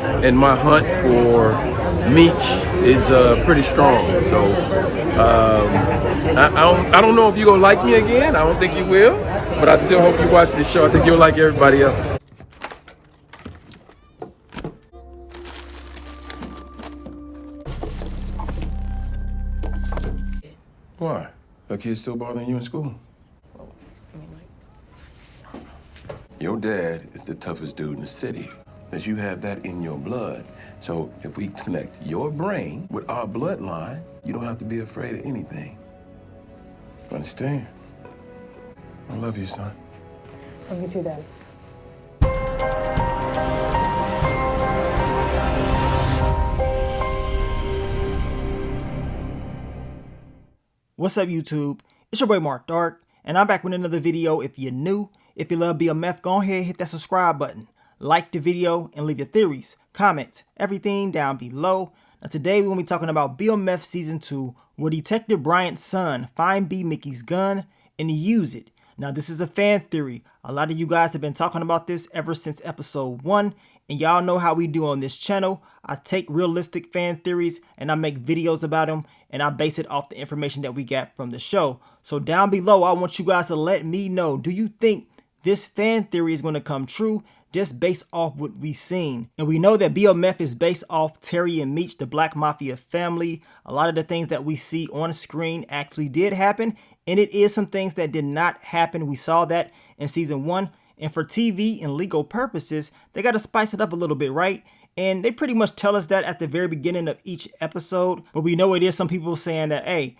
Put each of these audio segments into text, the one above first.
and my hunt for Meech is pretty strong. So I don't know if you're gonna like me again. I don't think you will, but I still hope you watch this show. I think you'll like everybody else. Why? Are kids still bothering you in school? Your dad is the toughest dude in the city, as you have that in your blood. So if we connect your brain with our bloodline, you don't have to be afraid of anything. Understand? I love you, son. Love you too, Dad. What's up, YouTube? It's your boy Mark Dark, and I'm back with another video. If you're new, if you love BMF, go ahead and hit that subscribe button. Like the video and leave your theories, comments, everything down below. Now today we're going to be talking about BMF Season 2, where Detective Bryant's son find B-Mickie's gun and he use it. Now this is a fan theory. A lot of you guys have been talking about this ever since episode 1. And y'all know how we do on this channel. I take realistic fan theories and I make videos about them, and I base it off the information that we got from the show. So down below, I want you guys to let me know, do you think this fan theory is going to come true just based off what we've seen? And we know that BMF is based off Terry and Meech, the Black Mafia family. A lot of the things that we see on screen actually did happen, and it is some things that did not happen. We saw that in season 1. And for TV and legal purposes, they got to spice it up a little bit, right? And they pretty much tell us that at the very beginning of each episode. But we know it is some people saying that, hey,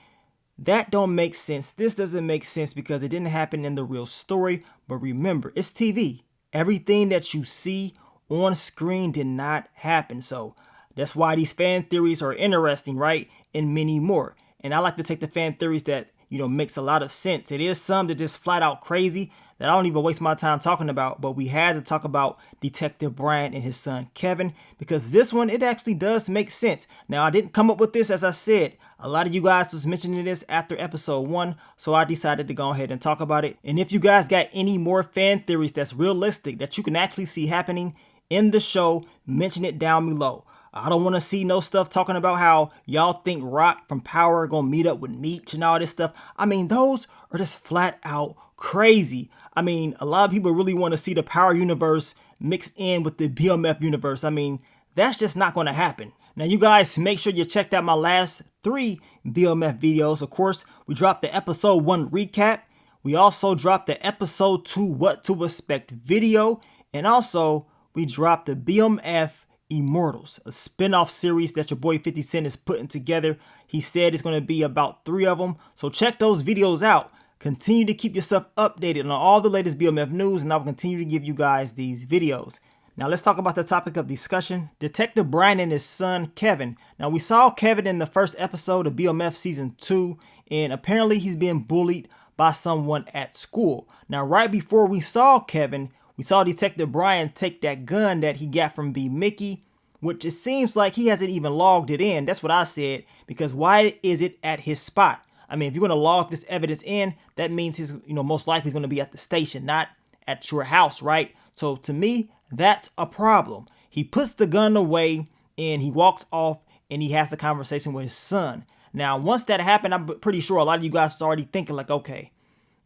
that don't make sense. This doesn't make sense because it didn't happen in the real story. But remember, it's TV. Everything that you see on screen did not happen. So that's why these fan theories are interesting, right? And many more. And I like to take the fan theories that, makes a lot of sense. It is some that just flat out crazy that I don't even waste my time talking about, but we had to talk about Detective Bryant and his son Kevin, because this one, it actually does make sense. Now, I didn't come up with this, as I said. A lot of you guys was mentioning this after episode 1, so I decided to go ahead and talk about it. And if you guys got any more fan theories that's realistic, that you can actually see happening in the show, mention it down below. I don't want to see no stuff talking about how y'all think Rock from Power gonna meet up with Meech and all this stuff. I mean, those are just flat out crazy. I mean, a lot of people really want to see the Power universe mixed in with the BMF universe. I mean, that's just not going to happen. Now, you guys, make sure you checked out my last 3 BMF videos. Of course, we dropped the episode 1 recap. We also dropped the episode 2 what to expect video. And also, we dropped the BMF Immortals, a spin-off series that your boy 50 Cent is putting together. He said it's going to be about 3 of them. So check those videos out. Continue to keep yourself updated on all the latest BMF news, and I will continue to give you guys these videos. Now let's talk about the topic of discussion, Detective Bryant and his son Kevin. Now we saw Kevin in the first episode of BMF Season 2, and apparently he's being bullied by someone at school. Now right before we saw Kevin, we saw Detective Bryant take that gun that he got from B-Mickey, which it seems like he hasn't even logged it in. That's what I said, because why is it at his spot? I mean, if you're going to log this evidence in, that means he's, most likely going to be at the station, not at your house, right? So to me, that's a problem. He puts the gun away and he walks off and he has a conversation with his son. Now, once that happened, I'm pretty sure a lot of you guys was already thinking like, okay,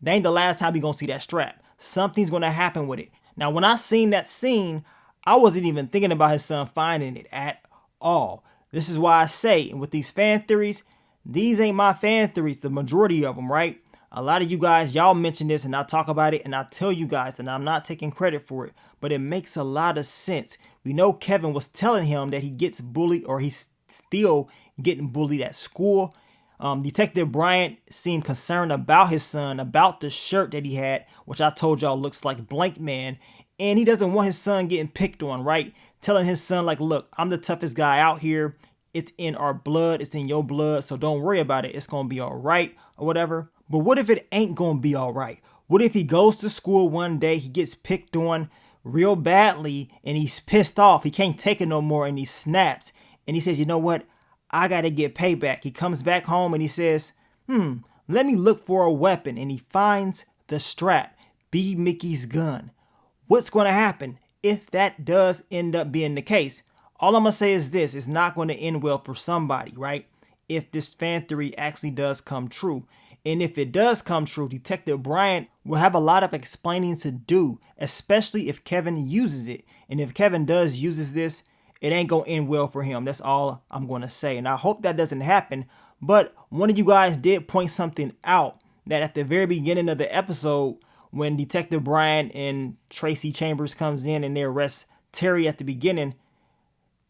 that ain't the last time we're going to see that strap. Something's going to happen with it. Now, when I seen that scene, I wasn't even thinking about his son finding it at all. This is why I say, and with these fan theories, these ain't my fan theories, the majority of them, right? A lot of you guys, y'all mention this and I talk about it and I tell you guys, and I'm not taking credit for it, but it makes a lot of sense. We know Kevin was telling him that he gets bullied, or he's still getting bullied at school. Detective Bryant seemed concerned about his son, about the shirt that he had, which I told y'all looks like Blank Man. And he doesn't want his son getting picked on, right? Telling his son like, look, I'm the toughest guy out here. It's in our blood. It's in your blood. So don't worry about it. It's going to be all right or whatever. But what if it ain't going to be all right? What if he goes to school one day, he gets picked on real badly and he's pissed off. He can't take it no more and he snaps. And he says, you know what? I got to get payback. He comes back home and he says, let me look for a weapon. And he finds the strap, B-Mickie's gun. What's going to happen if that does end up being the case? All I'm going to say is this, it's not going to end well for somebody, right? If this fan theory actually does come true. And if it does come true, Detective Bryant will have a lot of explaining to do, especially if Kevin uses it. And if Kevin does uses this, it ain't going to end well for him. That's all I'm going to say. And I hope that doesn't happen. But one of you guys did point something out, that at the very beginning of the episode, when Detective Bryant and Tracy Chambers comes in and they arrest Terry at the beginning,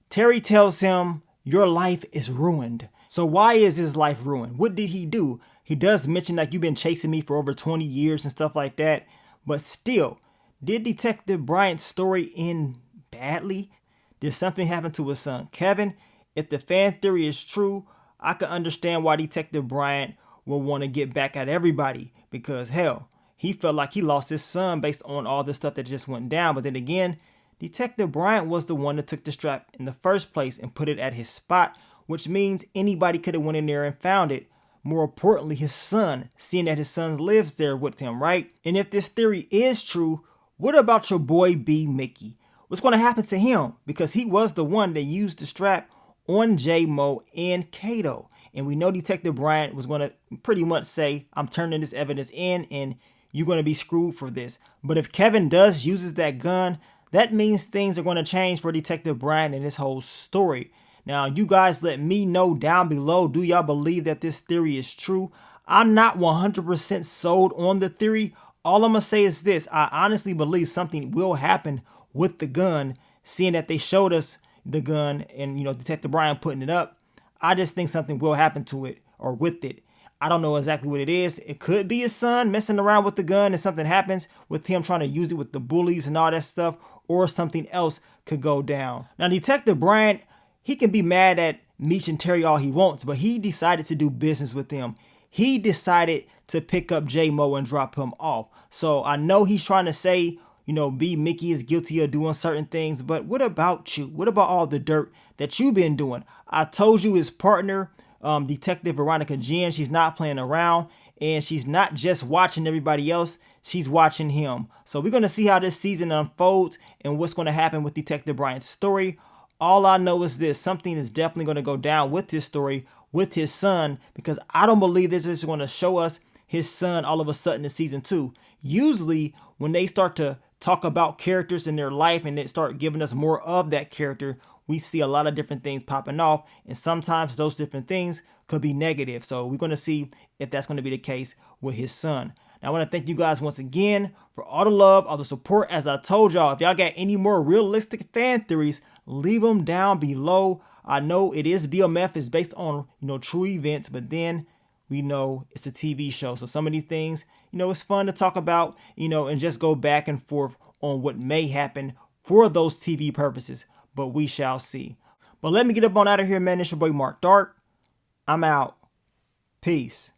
Terry tells him, your life is ruined. So why is his life ruined? What did he do? He does mention like, you've been chasing me for over 20 years and stuff like that. But still, did Detective Bryant's story end badly? Did something happen to his son Kevin? If the fan theory is true, I can understand why Detective Bryant will want to get back at everybody, because hell, he felt like he lost his son based on all the stuff that just went down. But then again, Detective Bryant was the one that took the strap in the first place and put it at his spot, which means anybody could have went in there and found it. More importantly, his son, seeing that his son lives there with him, right? And if this theory is true, what about your boy B-Mickey? What's going to happen to him? Because he was the one that used the strap on J-Mo and Kato. And we know Detective Bryant was going to pretty much say, I'm turning this evidence in and you're going to be screwed for this. But if Kevin does uses that gun, that means things are going to change for Detective Bryant and this whole story. Now, you guys let me know down below, do y'all believe that this theory is true? I'm not 100% sold on the theory. All I'm going to say is this. I honestly believe something will happen with the gun, seeing that they showed us the gun and, Detective Bryant putting it up. I just think something will happen to it or with it. I don't know exactly what it is. It could be his son messing around with the gun and something happens with him trying to use it with the bullies and all that stuff, or something else could go down. Now, Detective Bryant, he can be mad at Meech and Terry all he wants, but he decided to do business with them. He decided to pick up J-Mo and drop him off. So I know he's trying to say, B-Mickey is guilty of doing certain things, but what about you? What about all the dirt that you've been doing? I told you his partner, Detective Veronica Jen, she's not playing around, and she's not just watching everybody else, she's watching him. So we're going to see how this season unfolds and what's going to happen with Detective Bryant's story. All I know is this, something is definitely going to go down with this story, with his son, because I don't believe this is going to show us his son all of a sudden in season 2. Usually when they start to talk about characters in their life and they start giving us more of that character, we see a lot of different things popping off, and sometimes those different things could be negative. So we're going to see if that's going to be the case with his son. Now, I want to thank you guys once again for all the love, all the support. As I told y'all, if y'all got any more realistic fan theories, leave them down below. I know it is BMF, is based on, true events, but then we know it's a TV show. So some of these things, it's fun to talk about, and just go back and forth on what may happen for those TV purposes, but we shall see. But let me get up on out of here, man. It's your boy Mark Dark. I'm out. Peace.